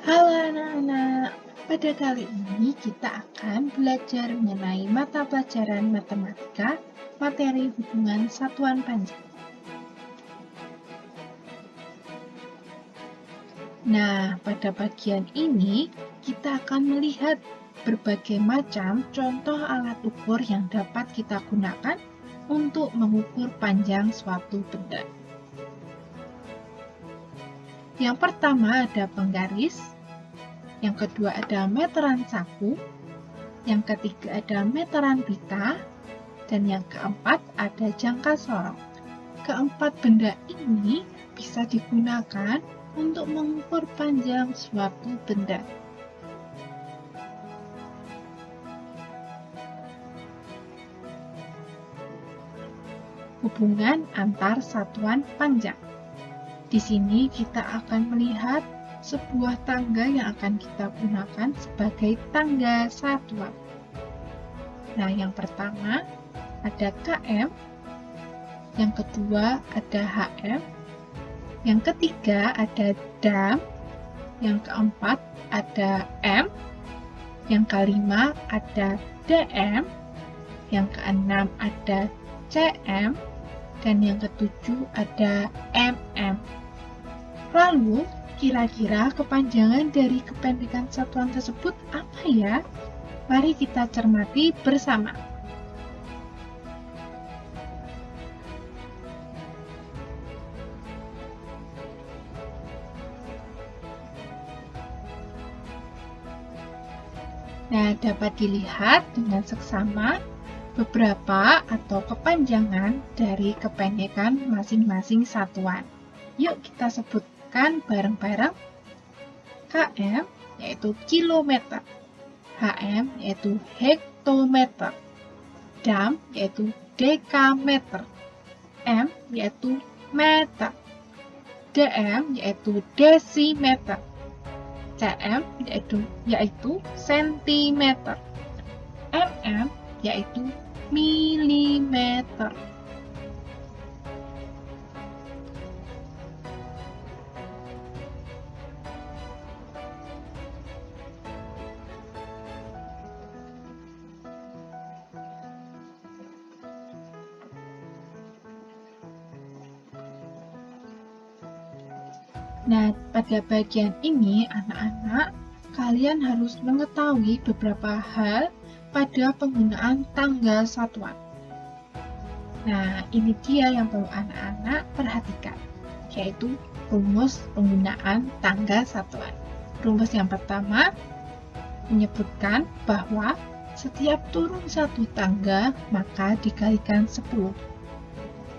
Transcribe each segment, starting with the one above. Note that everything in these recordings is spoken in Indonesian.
Halo anak-anak, pada kali ini kita akan belajar mengenai mata pelajaran matematika, materi hubungan satuan panjang. Nah, pada bagian ini kita akan melihat berbagai macam contoh alat ukur yang dapat kita gunakan untuk mengukur panjang suatu benda. Yang pertama ada penggaris, yang kedua ada meteran saku, yang ketiga ada meteran pita, dan yang keempat ada jangka sorong. Keempat benda ini bisa digunakan untuk mengukur panjang suatu benda. Hubungan antar satuan panjang. Di sini kita akan melihat sebuah tangga yang akan kita gunakan sebagai tangga satuan. Nah, yang pertama ada KM, yang kedua ada HM, yang ketiga ada DAM, yang keempat ada M, yang kelima ada DM, yang keenam ada CM, dan yang ketujuh ada MM. Lalu, kira-kira kepanjangan dari kependekan satuan tersebut apa ya? Mari kita cermati bersama. Nah, dapat dilihat dengan seksama beberapa atau kepanjangan dari kependekan masing-masing satuan. Yuk kita sebutkan bareng-bareng. KM yaitu kilometer, HM yaitu hektometer, DAM yaitu dekameter, M yaitu meter, DM yaitu desimeter, CM yaitu sentimeter, MM yaitu milimeter. Nah, pada bagian ini anak-anak, kalian harus mengetahui beberapa hal pada penggunaan tangga satuan. Nah, ini dia yang perlu anak-anak perhatikan, yaitu rumus penggunaan tangga satuan. Rumus yang pertama menyebutkan bahwa setiap turun satu tangga maka dikalikan 10.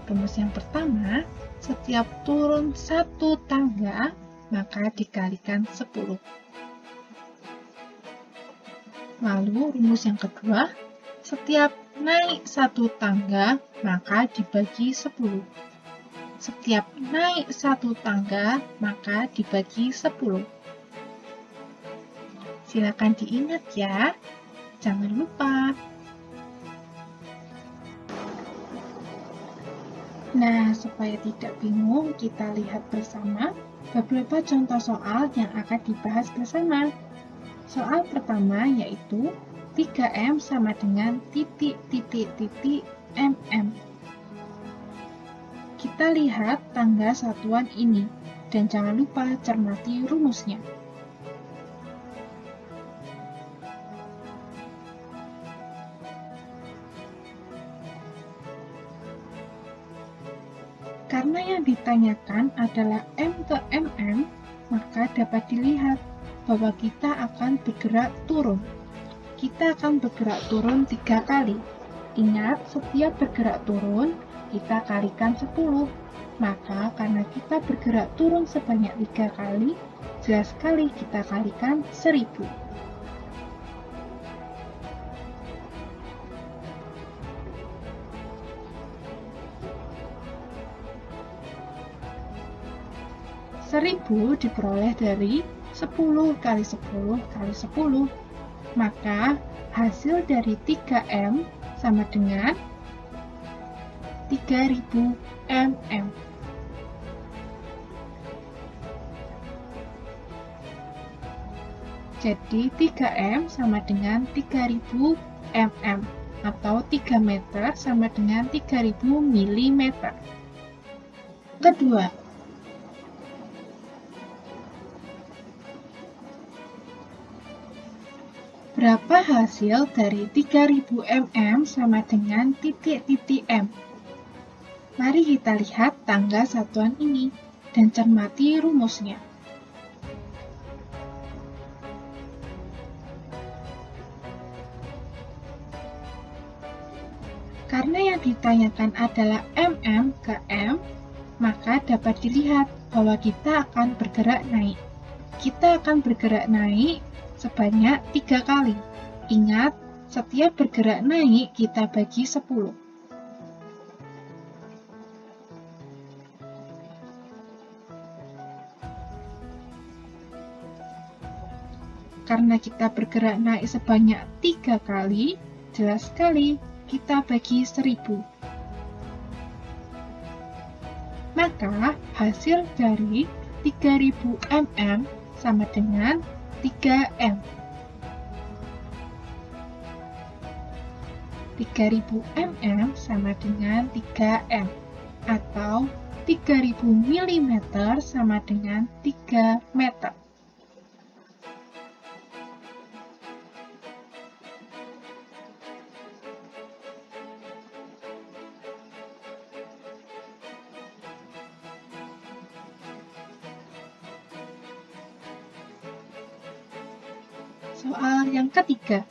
Rumus yang pertama, setiap turun satu tangga maka dikalikan 10. Lalu rumus yang kedua, setiap naik satu tangga maka dibagi 10. Setiap naik satu tangga maka dibagi 10. Silakan diingat ya, jangan lupa. Nah, supaya tidak bingung, kita lihat bersama beberapa contoh soal yang akan dibahas bersama. Soal pertama yaitu 3M sama dengan titik-titik-titik MM. Kita lihat tangga satuan ini, dan jangan lupa cermati rumusnya. Karena yang ditanyakan adalah M ke MM, maka dapat dilihat bahwa kita akan bergerak turun. Kita akan bergerak turun 3 kali. Ingat, setiap bergerak turun, kita kalikan 10. Maka karena kita bergerak turun sebanyak 3 kali, jelas sekali kita kalikan 1000. Seribu diperoleh dari 10 kali 10 kali 10. Maka hasil dari 3M sama dengan 3000 mm. Jadi 3M sama dengan 3000 mm atau 3 meter sama dengan 3000 mm. Kedua, berapa hasil dari 3000 mm sama dengan titik-titik M? Mari kita lihat tangga satuan ini dan cermati rumusnya. Karena yang ditanyakan adalah mm ke M, maka dapat dilihat bahwa kita akan bergerak naik. Kita akan bergerak naik sebanyak 3 kali. Ingat, setiap bergerak naik kita bagi 10. Karena kita bergerak naik sebanyak 3 kali, jelas sekali kita bagi 1000. Maka hasil dari 3000 mm sama dengan 3M. 3000 mm sama dengan 3M atau 3000 mm sama dengan 3 meter. Soal yang ketiga.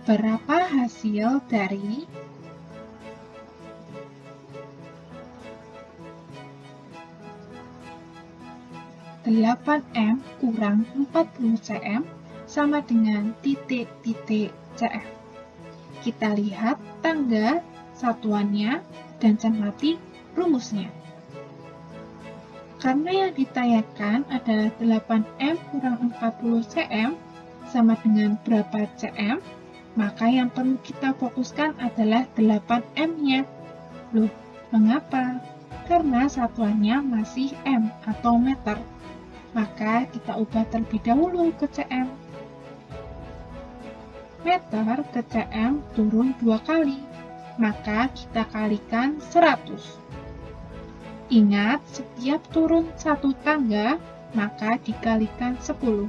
Berapa hasil dari 8M kurang 40 cm sama dengan titik-titik cm? Kita lihat tangga satuannya dan cermati rumusnya. Karena yang ditanyakan adalah 8M kurang 40 cm sama dengan berapa cm, maka yang perlu kita fokuskan adalah 8M-nya. Loh, mengapa? Karena satuannya masih M atau meter. Maka kita ubah terlebih dahulu ke cm. Meter ke cm turun 2 kali, maka kita kalikan 100. Ingat, setiap turun 1 tangga, maka dikalikan 10.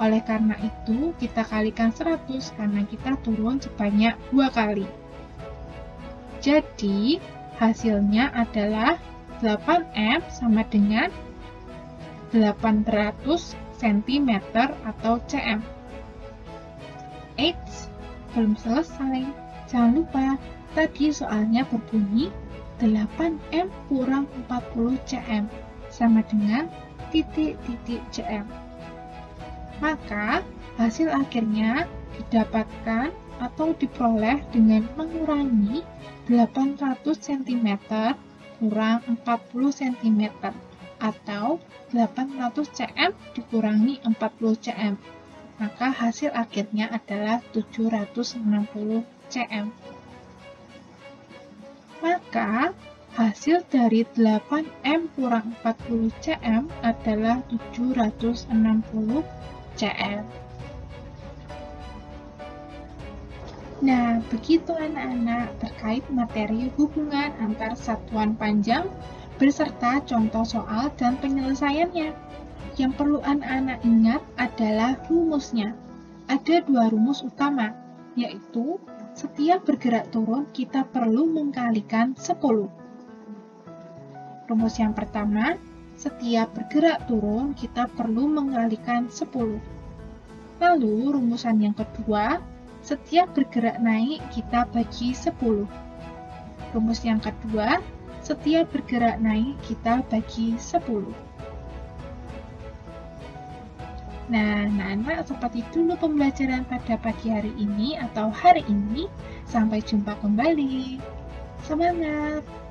Oleh karena itu, kita kalikan 100 karena kita turun sebanyak 2 kali. Jadi, hasilnya adalah 8M sama dengan 800 cm atau cm. Eits, belum selesai. Jangan lupa, tadi soalnya berbunyi 8M kurang 40 cm sama dengan titik-titik cm. Maka, hasil akhirnya didapatkan atau diperoleh dengan mengurangi 800 cm kurang 40 cm atau 800 cm dikurangi 40 cm. Maka hasil akhirnya adalah 760 cm. Maka, hasil dari 8M kurang 40 cm adalah 760 cm. Nah, begitu anak-anak terkait materi hubungan antar satuan panjang beserta contoh soal dan penyelesaiannya. Yang perlu anak-anak ingat adalah rumusnya. Ada 2 rumus utama, yaitu setiap bergerak turun kita perlu mengkalikan 10. Rumus yang pertama, setiap bergerak turun kita perlu mengkalikan 10. Lalu rumusan yang kedua, setiap bergerak naik kita bagi 10. Rumus yang kedua, setiap bergerak naik kita bagi 10. Nah, anak-anak, seperti dulu pembelajaran pada pagi hari ini atau hari ini. Sampai jumpa kembali. Semangat!